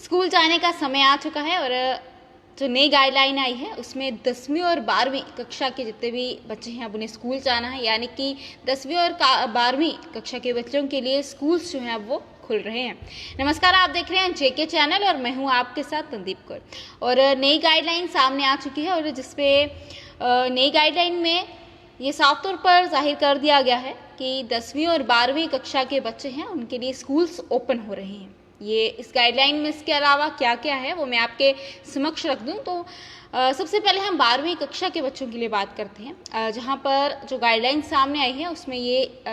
School जाने का समय आ चुका है और जो नई गाइडलाइन आई है उसमें 10वीं और 12वीं कक्षा के जितने भी बच्चे हैं अब उन्हें स्कूल जाना है, यानी कि 10वीं और 12वीं कक्षा के बच्चों के लिए स्कूल्स जो हैं अब वो खुल रहे हैं। नमस्कार, आप देख रहे हैं जेके चैनल और मैं हूं आपके साथ तंदीप कौर। और नई गाइडलाइन सामने आ चुकी है और जिसपे नई गाइडलाइन में ये साफ तौर पर जाहिर कर दिया गया है कि 10वीं और 12वीं कक्षा के बच्चे हैं उनके लिए स्कूल्स ओपन हो रहे हैं। ये इस गाइडलाइन में इसके अलावा क्या क्या है वो मैं आपके समक्ष रख दूं। तो सबसे पहले हम 12वीं कक्षा के बच्चों के लिए बात करते हैं, जहां पर जो गाइडलाइन सामने आई है उसमें ये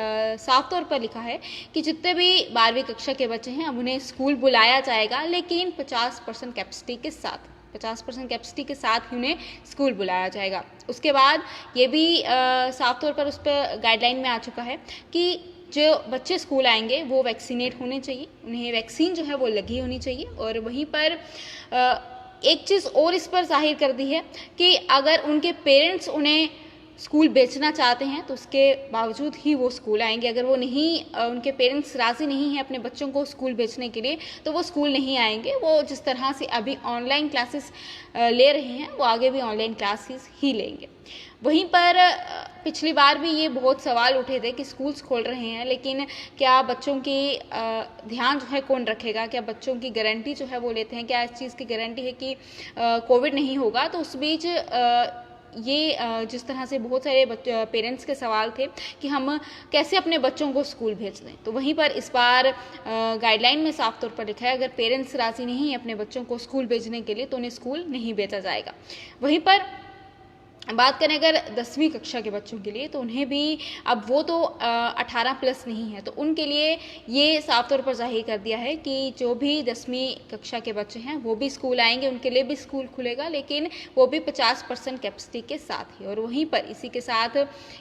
साफ तौर पर लिखा है कि जितने भी 12वीं कक्षा के बच्चे हैं अब उन्हें स्कूल बुलाया जाएगा, लेकिन 50% कैपेसिटी के साथ 50% कैपेसिटी के साथ ही उन्हें स्कूल बुलाया जाएगा। उसके बाद ये भी साफ तौर पर उस पर गाइडलाइन में आ चुका है कि जो बच्चे स्कूल आएंगे वो वैक्सीनेट होने चाहिए, उन्हें वैक्सीन जो है वो लगी होनी चाहिए। और वहीं पर एक चीज़ और इस पर जाहिर कर दी है कि अगर उनके पेरेंट्स उन्हें स्कूल भेजना चाहते हैं तो उसके बावजूद ही वो स्कूल आएंगे। अगर वो नहीं, उनके पेरेंट्स राज़ी नहीं हैं अपने बच्चों को स्कूल भेजने के लिए तो वो स्कूल नहीं आएंगे। वो जिस तरह से अभी ऑनलाइन क्लासेस ले रहे हैं वो आगे भी ऑनलाइन क्लासेस ही लेंगे। वहीं पर पिछली बार भी ये बहुत सवाल उठे थे कि स्कूल्स खोल रहे हैं लेकिन क्या बच्चों की ध्यान जो है कौन रखेगा, क्या बच्चों की गारंटी जो है वो लेते हैं, क्या इस चीज़ की गारंटी है कि कोविड नहीं होगा। तो उस बीच ये जिस तरह से बहुत सारे पेरेंट्स के सवाल थे कि हम कैसे अपने बच्चों को स्कूल भेज दें, तो वहीं पर इस बार गाइडलाइन में साफ तौर पर लिखा है अगर पेरेंट्स राज़ी नहीं है अपने बच्चों को स्कूल भेजने के लिए तो उन्हें स्कूल नहीं भेजा जाएगा। वहीं पर बात करें अगर 10वीं कक्षा के बच्चों के लिए तो उन्हें भी अब वो तो 18+ नहीं है, तो उनके लिए ये साफ तौर पर जाहिर कर दिया है कि जो भी 10वीं कक्षा के बच्चे हैं वो भी स्कूल आएंगे, उनके लिए भी स्कूल खुलेगा, लेकिन वो भी 50% कैपेसिटी के साथ ही। और वहीं पर इसी के साथ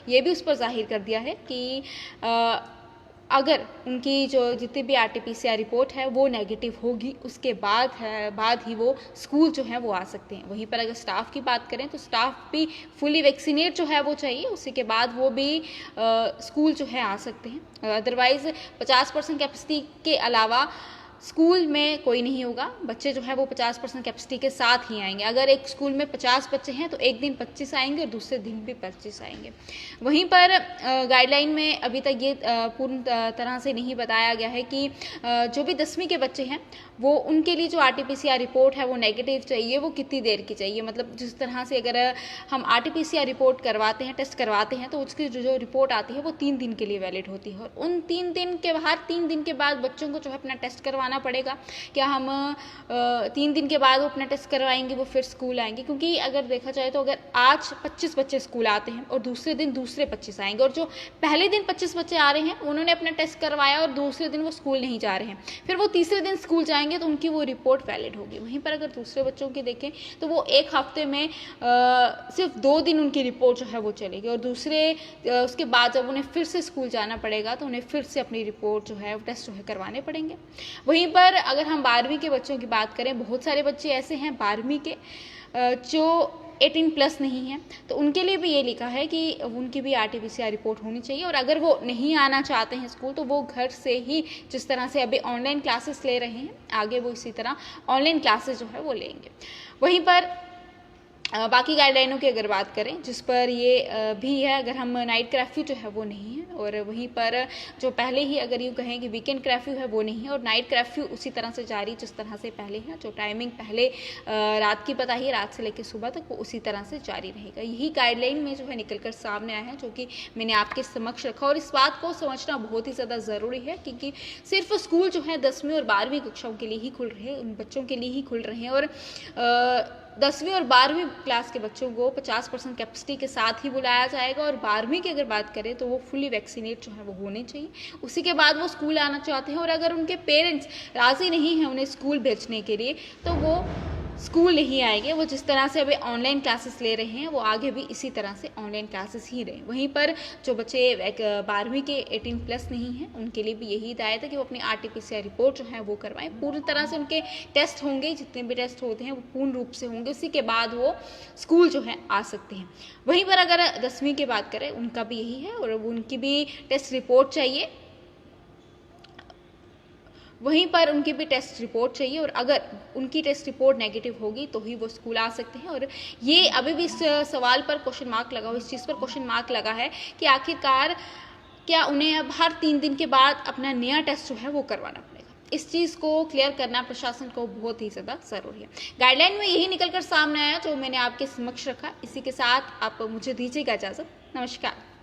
ये भी उस पर जाहिर कर दिया है कि अगर उनकी जो जितनी भी RT-PCR रिपोर्ट है वो नेगेटिव होगी उसके बाद ही वो स्कूल जो है वो आ सकते हैं। वहीं पर अगर स्टाफ की बात करें तो स्टाफ भी फुली वैक्सीनेट जो है वो चाहिए, उसी के बाद वो भी स्कूल जो है आ सकते हैं। अदरवाइज़ 50% कैपेसिटी के अलावा स्कूल में कोई नहीं होगा, बच्चे जो है वो 50% कैपेसिटी के साथ ही आएंगे। अगर एक स्कूल में 50 बच्चे हैं तो एक दिन 25 आएंगे और दूसरे दिन भी 25 आएंगे। वहीं पर गाइडलाइन में अभी तक ये पूर्ण तरह से नहीं बताया गया है कि जो भी 10वीं के बच्चे हैं वो उनके लिए जो RT-PCR रिपोर्ट है वो नेगेटिव चाहिए, वो कितनी देर की चाहिए। मतलब जिस तरह से अगर हम RT-PCR रिपोर्ट करवाते हैं, टेस्ट करवाते हैं, तो उसकी जो रिपोर्ट आती है वो 3 दिन के लिए वैलिड होती है और उन 3 दिन के बाद बच्चों को जो है अपना टेस्ट करवाना पड़ेगा। क्या हम 3 दिन के बाद वो अपना टेस्ट करवाएंगे वो फिर स्कूल आएंगे? क्योंकि अगर देखा जाए तो अगर आज 25 बच्चे स्कूल आते हैं और दूसरे दिन दूसरे 25 आएंगे और जो पहले दिन 25 बच्चे आ रहे हैं उन्होंने अपना टेस्ट करवाया और दूसरे दिन वो स्कूल नहीं जा रहे हैं, फिर वो तीसरे दिन स्कूल जाएंगे तो उनकी वो रिपोर्ट वैलिड होगी। वहीं पर अगर दूसरे बच्चों की देखें तो वो एक हफ्ते में सिर्फ 2 दिन उनकी रिपोर्ट जो है वो चलेगी और उसके बाद जब उन्हें फिर से स्कूल जाना पड़ेगा तो उन्हें फिर से अपनी रिपोर्ट जो है टेस्ट जो है करवाने पड़ेंगे। वहीं पर अगर हम 12वीं के बच्चों की बात करें, बहुत सारे बच्चे ऐसे हैं 12वीं के जो 18+ नहीं है, तो उनके लिए भी ये लिखा है कि उनकी भी RT-PCR रिपोर्ट होनी चाहिए और अगर वो नहीं आना चाहते हैं स्कूल तो वो घर से ही, जिस तरह से अभी ऑनलाइन क्लासेस ले रहे हैं, आगे वो इसी तरह ऑनलाइन क्लासेस जो है वो लेंगे। वहीं पर बाकी गाइडलाइनों की अगर बात करें जिस पर ये भी है, अगर हम नाइट कर्फ्यू जो है वो नहीं है और वहीं पर जो पहले ही अगर यूँ कहें कि वीकेंड कर्फ्यू है वो नहीं है और नाइट कर्फ्यू उसी तरह से जारी जिस तरह से पहले है। जो टाइमिंग पहले रात की बताइए, रात से लेकर सुबह तक, वो उसी तरह से जारी रहेगा। यही गाइडलाइन में जो है निकल कर सामने आया है, जो कि मैंने आपके समक्ष रखा। और इस बात को समझना बहुत ही ज़्यादा ज़रूरी है क्योंकि सिर्फ स्कूल जो है 10वीं और 12वीं कक्षाओं के लिए ही खुल रहे हैं, उन बच्चों के लिए ही खुल रहे हैं और 10वीं और 12वीं क्लास के बच्चों को 50% कैपेसिटी के साथ ही बुलाया जाएगा और 12वीं की अगर बात करें तो वो फुली वैक्सीनेट जो है वो होने चाहिए, उसी के बाद वो स्कूल आना चाहते हैं। और अगर उनके पेरेंट्स राज़ी नहीं हैं उन्हें स्कूल भेजने के लिए तो वो स्कूल नहीं आएंगे। वो जिस तरह से अभी ऑनलाइन क्लासेस ले रहे हैं वो आगे भी इसी तरह से ऑनलाइन क्लासेस ही रहे। वहीं पर जो बच्चे 12वीं के 18+ नहीं हैं उनके लिए भी यही हिदायत है कि वो अपनी RT-PCR रिपोर्ट जो है वो करवाएं। पूरी तरह से उनके टेस्ट होंगे, जितने भी टेस्ट होते हैं वो पूर्ण रूप से होंगे, उसी के बाद वो स्कूल जो है आ सकते हैं। वहीं पर अगर 10वीं की बात करें उनका भी यही है और उनकी भी टेस्ट रिपोर्ट चाहिए। वहीं पर उनकी भी टेस्ट रिपोर्ट चाहिए और अगर उनकी टेस्ट रिपोर्ट नेगेटिव होगी तो ही वो स्कूल आ सकते हैं। और ये अभी भी इस सवाल पर क्वेश्चन मार्क लगा हुआ, इस चीज़ पर क्वेश्चन मार्क लगा है कि आखिरकार क्या उन्हें अब हर 3 दिन के बाद अपना नया टेस्ट जो है वो करवाना पड़ेगा। इस चीज़ को क्लियर करना प्रशासन को बहुत ही ज़्यादा ज़रूरी है। गाइडलाइन में यही निकल कर सामने आया जो मैंने आपके समक्ष रखा। इसी के साथ आप मुझे दीजिएगा इजाज़त। नमस्कार।